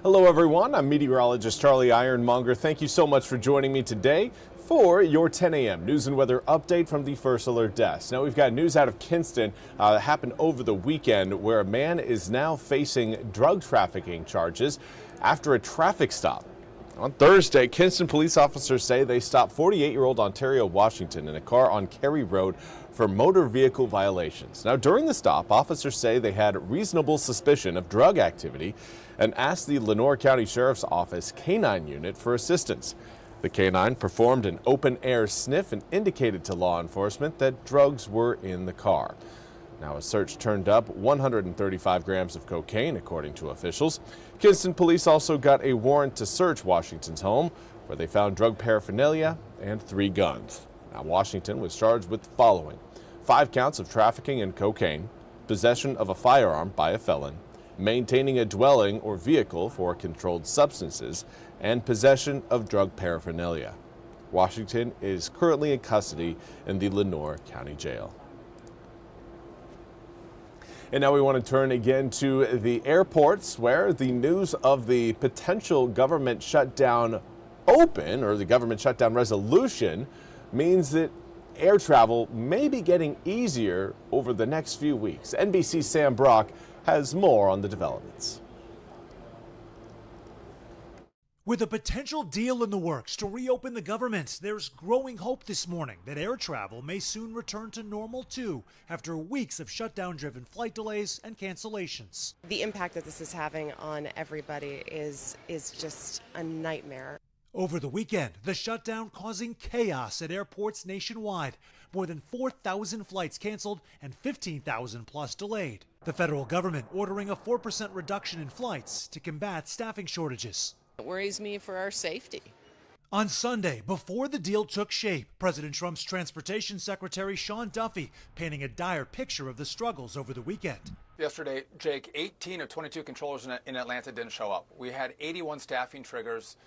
Hello everyone, I'm Meteorologist Charlie Ironmonger. Thank you so much for joining me today for your 10 a.m. news and weather update from the First Alert Desk. Now we've got news out of Kinston that happened over the weekend where a man is now facing drug trafficking charges after a traffic stop. On Thursday, Kinston police officers say they stopped 48-year-old Ontario Washington in a car on Kerry Road for motor vehicle violations. Now, during the stop, officers say they had reasonable suspicion of drug activity and asked the Lenoir County Sheriff's Office K-9 unit for assistance. The K-9 performed an open-air sniff and indicated to law enforcement that drugs were in the car. Now, a search turned up 135 grams of cocaine, according to officials. Kinston police also got a warrant to search Washington's home, where they found drug paraphernalia and 3 guns. Now, Washington was charged with the following: 5 counts of trafficking in cocaine, possession of a firearm by a felon, maintaining a dwelling or vehicle for controlled substances, and possession of drug paraphernalia. Washington is currently in custody in the Lenoir County Jail. And now we want to turn again to the airports, where the news of the potential government shutdown the government shutdown resolution means that air travel may be getting easier over the next few weeks. NBC's Sam Brock has more on the developments. With a potential deal in the works to reopen the government, there's growing hope this morning that air travel may soon return to normal too, after weeks of shutdown-driven flight delays and cancellations. The impact that this is having on everybody is just a nightmare. Over the weekend, the shutdown causing chaos at airports nationwide. More than 4,000 flights canceled and 15,000 plus delayed. The federal government ordering a 4% reduction in flights to combat staffing shortages. It worries me for our safety. On Sunday, before the deal took shape, President Trump's Transportation Secretary Sean Duffy painting a dire picture of the struggles over the weekend. Yesterday, Jake, 18 of 22 controllers in Atlanta didn't show up. We had 81 staffing triggers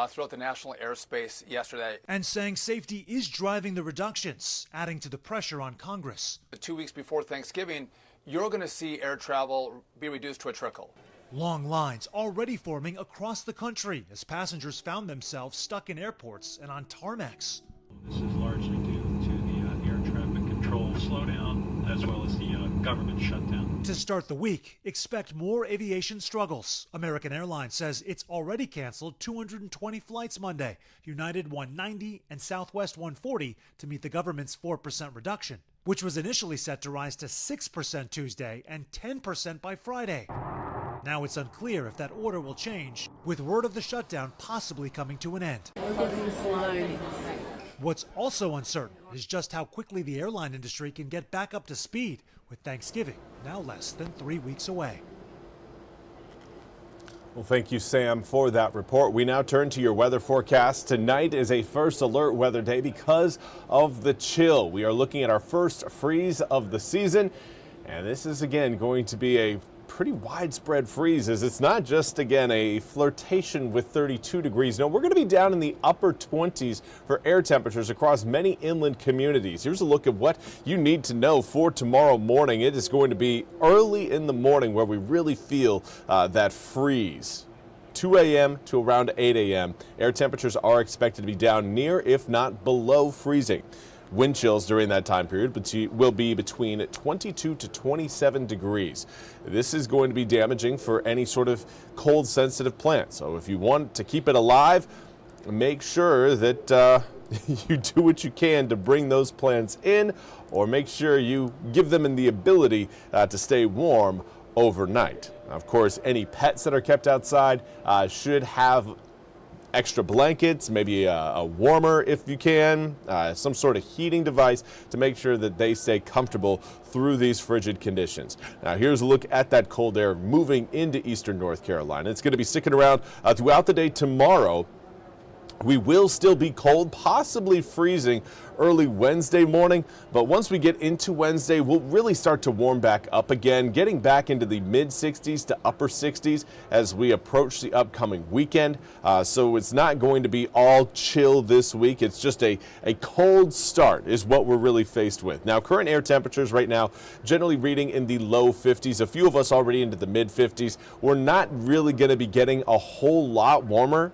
throughout the national airspace yesterday. And saying safety is driving the reductions, adding to the pressure on Congress. 2 weeks before Thanksgiving, you're going to see air travel be reduced to a trickle. Long lines already forming across the country as passengers found themselves stuck in airports and on tarmacs. This is largely due to the air traffic control slowdown as well as the government shutdown. To start the week, expect more aviation struggles. American Airlines says it's already canceled 220 flights Monday, United 190 and Southwest 140 to meet the government's 4% reduction, which was initially set to rise to 6% Tuesday and 10% by Friday. Now it's unclear if that order will change, with word of the shutdown possibly coming to an end. Look at these lines. What's also uncertain is just how quickly the airline industry can get back up to speed, with Thanksgiving now less than 3 weeks away. Well, thank you, Sam, for that report. We now turn to your weather forecast. Tonight is a first alert weather day because of the chill. We are looking at our first freeze of the season, and this is again going to be a pretty widespread freezes. It's not just, again, a flirtation with 32 degrees. No, we're going to be down in the upper 20s for air temperatures across many inland communities. Here's a look at what you need to know for tomorrow morning. It is going to be early in the morning where we really feel that freeze. 2 a.m. to around 8 a.m. Air temperatures are expected to be down near, if not below, freezing. Wind chills during that time period will be between 22 to 27 degrees. This is going to be damaging for any sort of cold sensitive plant. So if you want to keep it alive, make sure that you do what you can to bring those plants in, or make sure you give them the ability to stay warm overnight. Now, of course, any pets that are kept outside should have extra blankets, maybe a warmer if you can, some sort of heating device to make sure that they stay comfortable through these frigid conditions. Now here's a look at that cold air moving into eastern North Carolina. It's going to be sticking around throughout the day tomorrow. We will still be cold, possibly freezing early Wednesday morning, but once we get into Wednesday, we'll really start to warm back up again, getting back into the mid 60s to upper 60s as we approach the upcoming weekend. So it's not going to be all chill this week. It's just a cold start is what we're really faced with. Now, current air temperatures right now generally reading in the low 50s, a few of us already into the mid 50s. We're not really going to be getting a whole lot warmer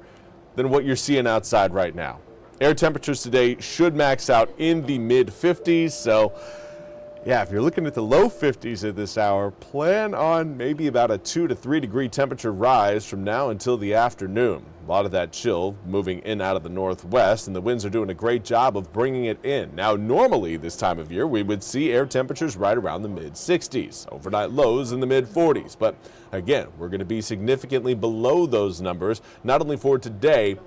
than what you're seeing outside right now. Air temperatures today should max out in the mid 50s. So yeah, if you're looking at the low 50s at this hour, plan on maybe about a 2 to 3 degree temperature rise from now until the afternoon. A lot of that chill moving in out of the northwest, and the winds are doing a great job of bringing it in. Now, normally this time of year, we would see air temperatures right around the mid 60s, overnight lows in the mid 40s. But again, we're going to be significantly below those numbers, not only for today,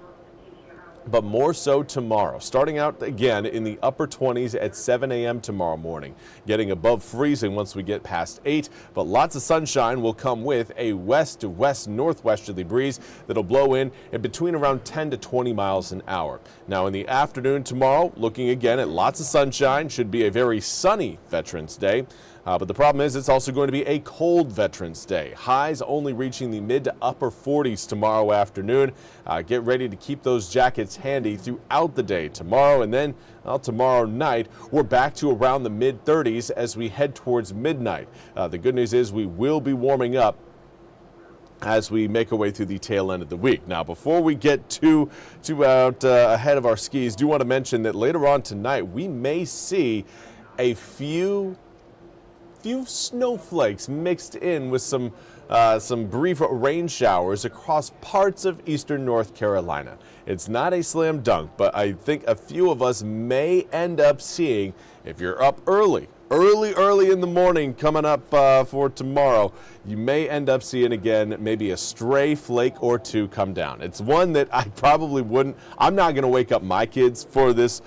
but more so tomorrow. Starting out again in the upper 20s at 7 a.m. tomorrow morning, getting above freezing once we get past 8, but lots of sunshine will come with a west to west northwesterly breeze that'll blow in between around 10 to 20 miles an hour. Now in the afternoon tomorrow, looking again at lots of sunshine, should be a very sunny Veterans Day. But the problem is it's also going to be a cold Veterans Day. Highs only reaching the mid to upper 40s tomorrow afternoon. Get ready to keep those jackets handy throughout the day tomorrow. And then tomorrow night, we're back to around the mid 30s as we head towards midnight. The good news is we will be warming up as we make our way through the tail end of the week. Now, before we get too out ahead of our skis, do want to mention that later on tonight, we may see a few snowflakes mixed in with some brief rain showers across parts of eastern North Carolina. It's not a slam dunk, but I think a few of us may end up seeing, if you're up early in the morning coming up for tomorrow, you may end up seeing again maybe a stray flake or two come down. It's one that I probably wouldn't. I'm not going to wake up my kids for this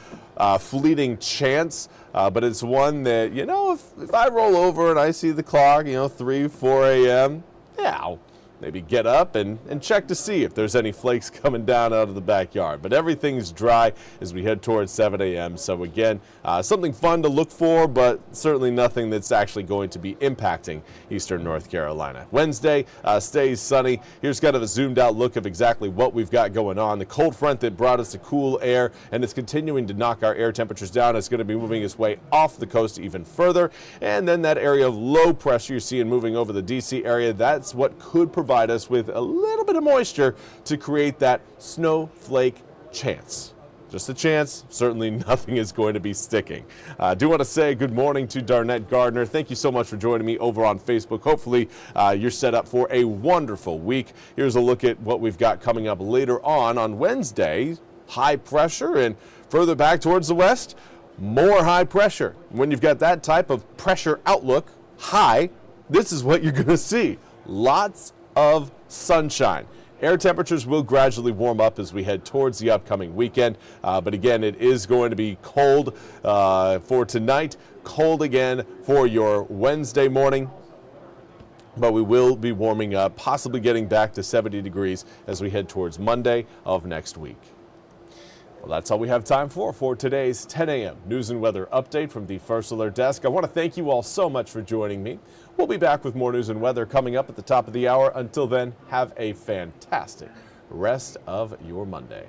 fleeting chance, but it's one that, you know, if I roll over and I see the clock, 3, 4 a.m., yeah, I'll maybe get up and check to see if there's any flakes coming down out of the backyard. But everything's dry as we head towards 7 a.m. So again, something fun to look for, but certainly nothing that's actually going to be impacting eastern North Carolina. Wednesday stays sunny. Here's kind of a zoomed out look of exactly what we've got going on. The cold front that brought us the cool air and it's continuing to knock our air temperatures down. It's going to be moving its way off the coast even further. And then that area of low pressure you're seeing moving over the D.C. area, that's what could provide us with a little bit of moisture to create that snowflake chance. Just a chance. Certainly nothing is going to be sticking. I do want to say good morning to Darnett Gardner. Thank you so much for joining me over on Facebook. Hopefully you're set up for a wonderful week. Here's a look at what we've got coming up later on Wednesday. High pressure, and further back towards the west, more high pressure. When you've got that type of pressure outlook high, this is what you're going to see. Lots of sunshine. Air temperatures will gradually warm up as we head towards the upcoming weekend, but again, it is going to be cold for tonight, cold again for your Wednesday morning, but we will be warming up, possibly getting back to 70 degrees as we head towards Monday of next week. Well, that's all we have time for today's 10 a.m. News and Weather Update from the First Alert Desk. I want to thank you all so much for joining me. We'll be back with more news and weather coming up at the top of the hour. Until then, have a fantastic rest of your Monday.